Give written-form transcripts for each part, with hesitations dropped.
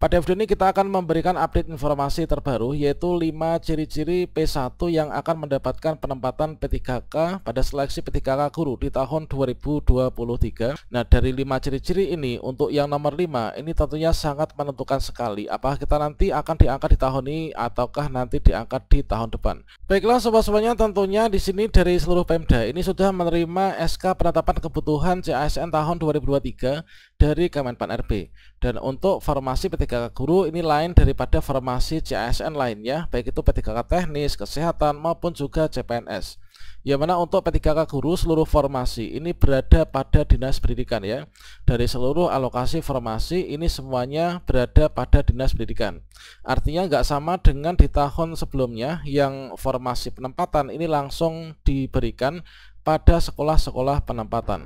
Pada video ini kita akan memberikan update informasi terbaru, yaitu 5 ciri-ciri P1 yang akan mendapatkan penempatan P3K pada seleksi P3K guru di tahun 2023. Nah, dari 5 ciri-ciri ini, untuk yang nomor 5 ini tentunya sangat menentukan sekali apakah kita nanti akan diangkat di tahun ini ataukah nanti diangkat di tahun depan. Baiklah sobat-sobatnya, tentunya di sini dari seluruh Pemda ini sudah menerima SK penetapan kebutuhan CASN tahun 2023 dari Kemenpan RB. Dan untuk formasi P3K guru ini lain daripada formasi CASN lainnya, baik itu P3K teknis, kesehatan maupun juga CPNS. Yang mana untuk P3K guru seluruh formasi ini berada pada Dinas Pendidikan ya. Dari seluruh alokasi formasi ini semuanya berada pada Dinas Pendidikan. Artinya nggak sama dengan di tahun sebelumnya yang formasi penempatan ini langsung diberikan pada sekolah-sekolah penempatan.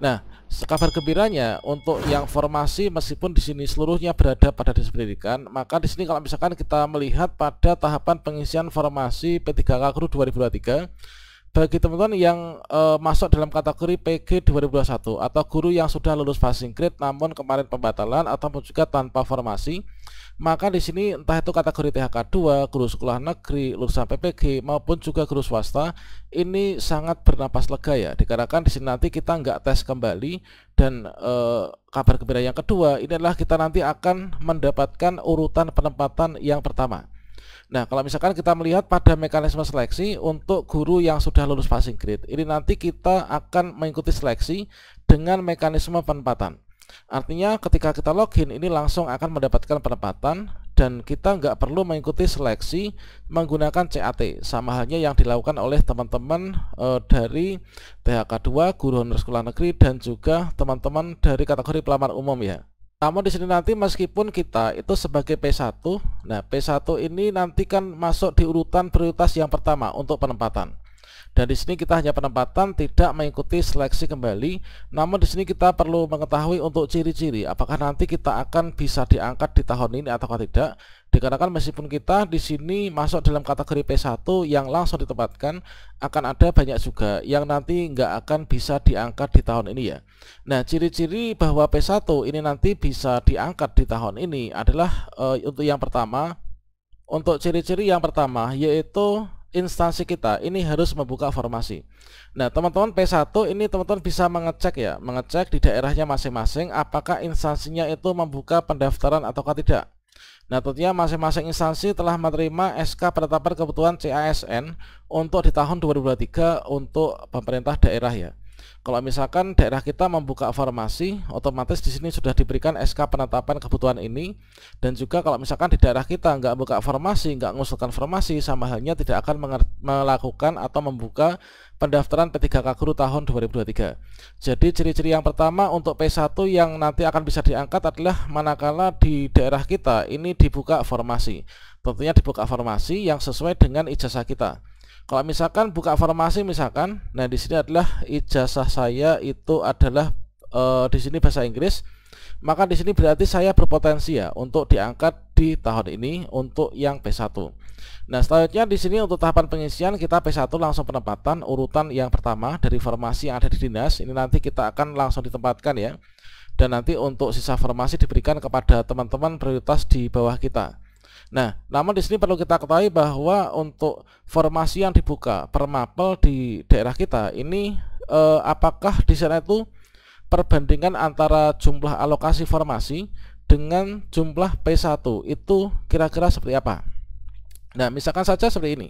Nah, kabar gembiranya untuk yang formasi meskipun di sini seluruhnya berada pada Dinas Pendidikan, maka di sini kalau misalkan kita melihat pada tahapan pengisian formasi P3K guru 2023, bagi teman-teman yang masuk dalam kategori PG 2021 atau guru yang sudah lulus passing grade namun kemarin pembatalan ataupun juga tanpa formasi, maka di sini entah itu kategori THK 2, guru sekolah negeri, lulusan PPG maupun juga guru swasta, ini sangat bernapas lega ya, dikarenakan di sini nanti kita nggak tes kembali. Dan kabar gembira yang kedua ini adalah kita nanti akan mendapatkan urutan penempatan yang pertama. Nah, kalau misalkan kita melihat pada mekanisme seleksi untuk guru yang sudah lulus passing grade, ini nanti kita akan mengikuti seleksi dengan mekanisme penempatan. Artinya ketika kita login ini langsung akan mendapatkan penempatan dan kita nggak perlu mengikuti seleksi menggunakan CAT, sama halnya yang dilakukan oleh teman-teman dari THK 2, guru honor sekolah negeri dan juga teman-teman dari kategori pelamar umum ya. Namun di sini nanti meskipun kita itu sebagai P1, nah P1 ini nanti kan masuk di urutan prioritas yang pertama untuk penempatan. Dan di sini kita hanya penempatan, tidak mengikuti seleksi kembali. Namun di sini kita perlu mengetahui untuk ciri-ciri apakah nanti kita akan bisa diangkat di tahun ini atau tidak. Dikarenakan meskipun kita di sini masuk dalam kategori P1 yang langsung ditempatkan, akan ada banyak juga yang nanti nggak akan bisa diangkat di tahun ini ya. Nah, ciri-ciri bahwa P1 ini nanti bisa diangkat di tahun ini adalah untuk yang pertama, untuk ciri-ciri yang pertama yaitu instansi kita ini harus membuka formasi. Nah, teman-teman P1 ini teman-teman bisa mengecek ya, mengecek di daerahnya masing-masing apakah instansinya itu membuka pendaftaran ataukah tidak. Nah, tentunya masing-masing instansi telah menerima SK penetapan kebutuhan CASN untuk di tahun 2023 untuk pemerintah daerah ya. Kalau misalkan daerah kita membuka formasi, otomatis di sini sudah diberikan SK penetapan kebutuhan ini. Dan juga kalau misalkan di daerah kita nggak buka formasi, nggak mengusulkan formasi, sama halnya tidak akan melakukan atau membuka pendaftaran P3K guru tahun 2023. Jadi ciri-ciri yang pertama untuk P1 yang nanti akan bisa diangkat adalah manakala di daerah kita ini dibuka formasi. Tentunya dibuka formasi yang sesuai dengan ijazah kita. Kalau misalkan buka formasi misalkan, nah di sini adalah ijazah saya itu adalah di sini bahasa Inggris, maka di sini berarti saya berpotensi ya untuk diangkat di tahun ini untuk yang P1. Nah, selanjutnya di sini untuk tahapan pengisian kita P1 langsung penempatan urutan yang pertama dari formasi yang ada di dinas, ini nanti kita akan langsung ditempatkan ya. Dan nanti untuk sisa formasi diberikan kepada teman-teman prioritas di bawah kita. Nah, namun di sini perlu kita ketahui bahwa untuk formasi yang dibuka per mapel di daerah kita ini apakah di sana itu perbandingan antara jumlah alokasi formasi dengan jumlah P1 itu kira-kira seperti apa? Nah, misalkan saja seperti ini.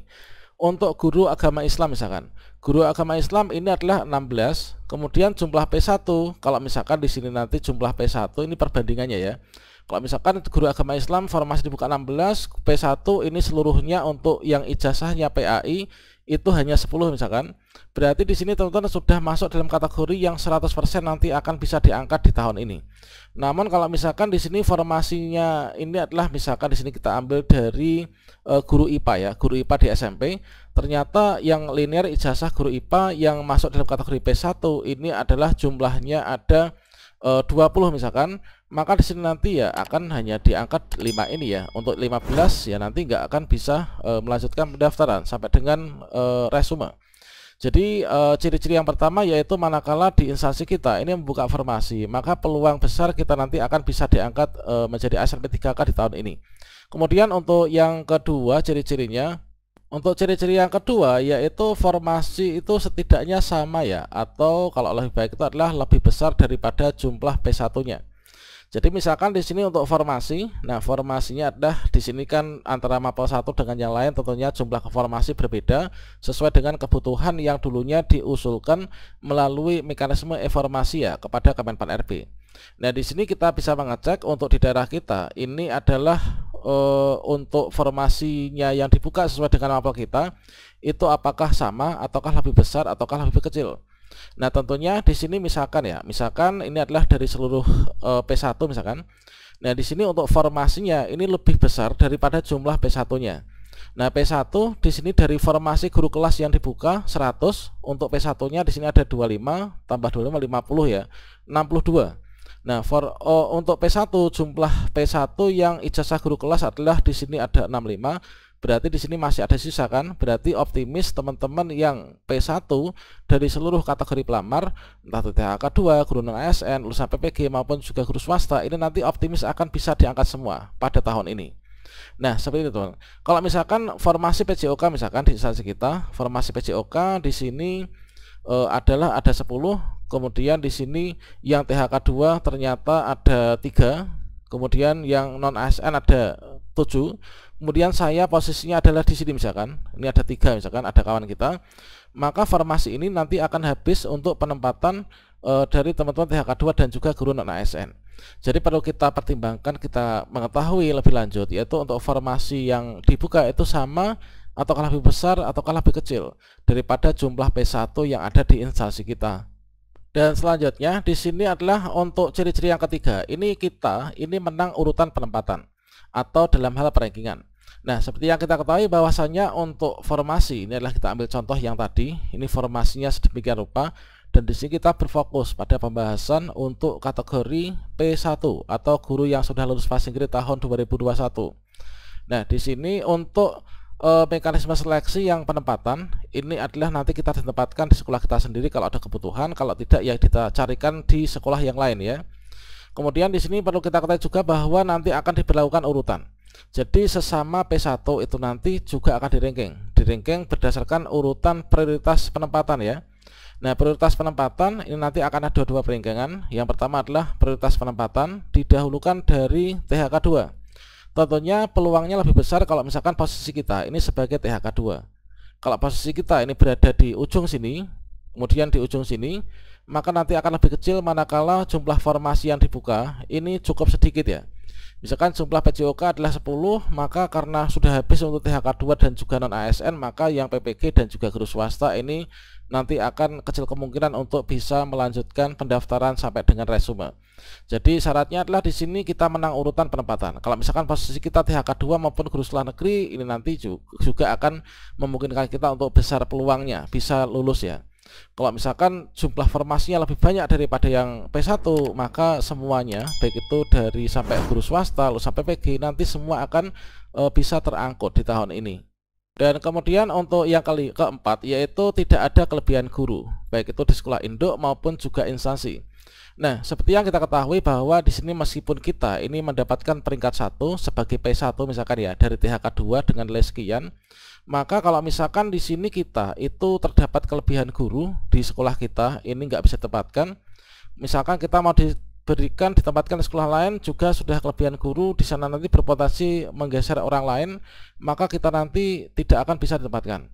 Untuk guru agama Islam misalkan, guru agama Islam ini adalah 16, kemudian jumlah P1, kalau misalkan di sini nanti jumlah P1 ini perbandingannya ya. Kalau misalkan guru agama Islam formasi dibuka 16, P1 ini seluruhnya untuk yang ijazahnya PAI itu hanya 10 misalkan. Berarti di sini teman-teman sudah masuk dalam kategori yang 100% nanti akan bisa diangkat di tahun ini. Namun kalau misalkan di sini formasinya ini adalah misalkan di sini kita ambil dari guru IPA ya, guru IPA di SMP, ternyata yang linear ijazah guru IPA yang masuk dalam kategori P1 ini adalah jumlahnya ada 20 misalkan, maka di sini nanti ya akan hanya diangkat 5 ini ya. Untuk 15 ya nanti nggak akan bisa melanjutkan pendaftaran sampai dengan resume. Jadi ciri-ciri yang pertama yaitu manakala di instansi kita ini membuka formasi, maka peluang besar kita nanti akan bisa diangkat menjadi ASN P3K di tahun ini. Kemudian untuk yang kedua ciri-cirinya, untuk ciri-ciri yang kedua yaitu formasi itu setidaknya sama ya, atau kalau lebih baik itu adalah lebih besar daripada jumlah P1-nya. Jadi misalkan di sini untuk formasi, nah formasinya adalah di sini kan antara mapel 1 dengan yang lain tentunya jumlah formasi berbeda sesuai dengan kebutuhan yang dulunya diusulkan melalui mekanisme informasi ya kepada Kemenpan RB. Nah di sini kita bisa mengecek untuk di daerah kita ini adalah untuk formasinya yang dibuka sesuai dengan mapel kita itu apakah sama ataukah lebih besar ataukah lebih kecil. Nah tentunya di sini misalkan ya, misalkan ini adalah dari seluruh P1 misalkan. Nah di sini untuk formasinya ini lebih besar daripada jumlah P1-nya. Nah P1 di sini dari formasi guru kelas yang dibuka 100, untuk P1-nya di sini ada 25 tambah 25 50 ya, 62. Nah untuk P1 jumlah P1 yang ijazah guru kelas adalah di sini ada 65. Berarti di sini masih ada sisa kan? Berarti optimis teman-teman yang P1 dari seluruh kategori pelamar, entah itu THK 2, guru non ASN, lulusan PPG maupun juga guru swasta, ini nanti optimis akan bisa diangkat semua pada tahun ini. Nah, seperti itu teman. Kalau misalkan formasi PJOK misalkan di instansi kita, formasi PJOK di sini adalah ada 10, kemudian di sini yang THK 2 ternyata ada 3, kemudian yang non ASN ada 7. Kemudian saya posisinya adalah di sini misalkan, ini ada 3 misalkan, ada kawan kita, maka formasi ini nanti akan habis untuk penempatan dari teman-teman THK 2 dan juga guru non ASN. Jadi perlu kita pertimbangkan, kita mengetahui lebih lanjut, yaitu untuk formasi yang dibuka itu sama ataukah lebih besar ataukah lebih kecil daripada jumlah P1 yang ada di instansi kita. Dan selanjutnya di sini adalah untuk ciri-ciri yang ketiga. Ini kita menang urutan penempatan atau dalam hal perankingan. Nah, seperti yang kita ketahui bahwasannya untuk formasi ini adalah kita ambil contoh yang tadi, ini formasinya sedemikian rupa, dan di sini kita berfokus pada pembahasan untuk kategori P1 atau guru yang sudah lulus passing grade tahun 2021. Nah, di sini untuk mekanisme seleksi yang penempatan ini adalah nanti kita ditempatkan di sekolah kita sendiri kalau ada kebutuhan, kalau tidak ya kita carikan di sekolah yang lain ya. Kemudian di sini perlu kita ketahui juga bahwa nanti akan diberlakukan urutan. Jadi sesama P1 itu nanti juga akan di-ranking berdasarkan urutan prioritas penempatan ya. Nah, prioritas penempatan ini nanti akan ada dua peringkangan. Yang pertama adalah prioritas penempatan didahulukan dari THK 2. Tentunya peluangnya lebih besar kalau misalkan posisi kita ini sebagai THK 2. Kalau posisi kita ini berada di ujung sini, kemudian di ujung sini, maka nanti akan lebih kecil manakala jumlah formasi yang dibuka ini cukup sedikit ya. Misalkan jumlah PJOK adalah 10, maka karena sudah habis untuk THK 2 dan juga non ASN, maka yang PPG dan juga guru swasta ini nanti akan kecil kemungkinan untuk bisa melanjutkan pendaftaran sampai dengan resume. Jadi syaratnya adalah di sini kita menang urutan penempatan. Kalau misalkan posisi kita THK 2 maupun guru sekolah negeri, ini nanti juga akan memungkinkan kita untuk besar peluangnya bisa lulus ya. Kalau misalkan jumlah formasinya lebih banyak daripada yang P1, maka semuanya baik itu dari sampai guru swasta lalu sampai PPG nanti semua akan bisa terangkut di tahun ini. Dan kemudian untuk yang keempat yaitu tidak ada kelebihan guru baik itu di sekolah induk maupun juga instansi. Nah, seperti yang kita ketahui bahwa di sini meskipun kita ini mendapatkan peringkat 1 sebagai P1 misalkan ya dari THK 2 dengan nilai sekian, maka kalau misalkan di sini kita itu terdapat kelebihan guru di sekolah kita ini nggak bisa ditempatkan, misalkan kita mau ditempatkan di sekolah lain juga sudah kelebihan guru, di sana nanti berpotensi menggeser orang lain, maka kita nanti tidak akan bisa ditempatkan.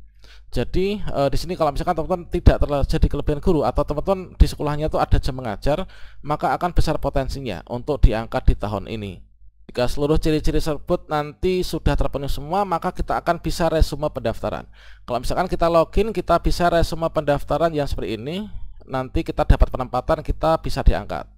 Jadi di sini kalau misalkan teman-teman tidak terjadi kelebihan guru atau teman-teman di sekolahnya itu ada jam mengajar, maka akan besar potensinya untuk diangkat di tahun ini. Jika seluruh ciri-ciri tersebut nanti sudah terpenuhi semua, maka kita akan bisa resume pendaftaran. Kalau misalkan kita login, kita bisa resume pendaftaran yang seperti ini, nanti kita dapat penempatan, kita bisa diangkat.